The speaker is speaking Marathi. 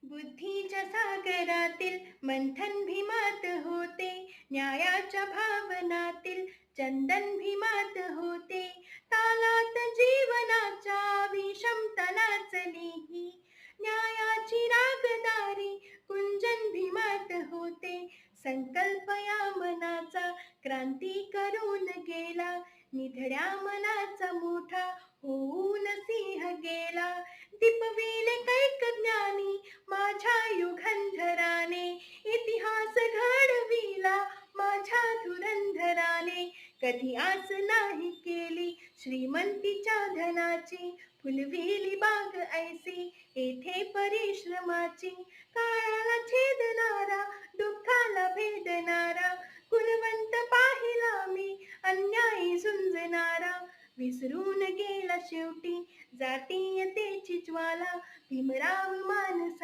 बुद्धीच्या सागरातील मंथन भीमात होते, न्यायाच्या भावनातील चंदन भीमात होते, तालात जीवनाच्या विषमता नाचली, न्यायाची रागदारी कुंजन भीमात होते. संकल्प या मनाचा क्रांती करून गेला, निधड्या मनाचा मोठा होऊन सिंह गेला. दीपविले कैक ज्ञानी माझ्या युगंधराने, इतिहास घडविला माझ्या धुरंधराने. कधी आस नाही केली श्रीमंतीच्या धनाची, फुलविली बाग ऐसी येथे परिश्रमाची. काळाला छेदणारा, दुःखाला भेदणारा, गुणवंत पाहिला मी अन्यायी झुंजणारा. विसरून गेला शेवटी जातीयतेची ज्वाला, भीमराव मानसा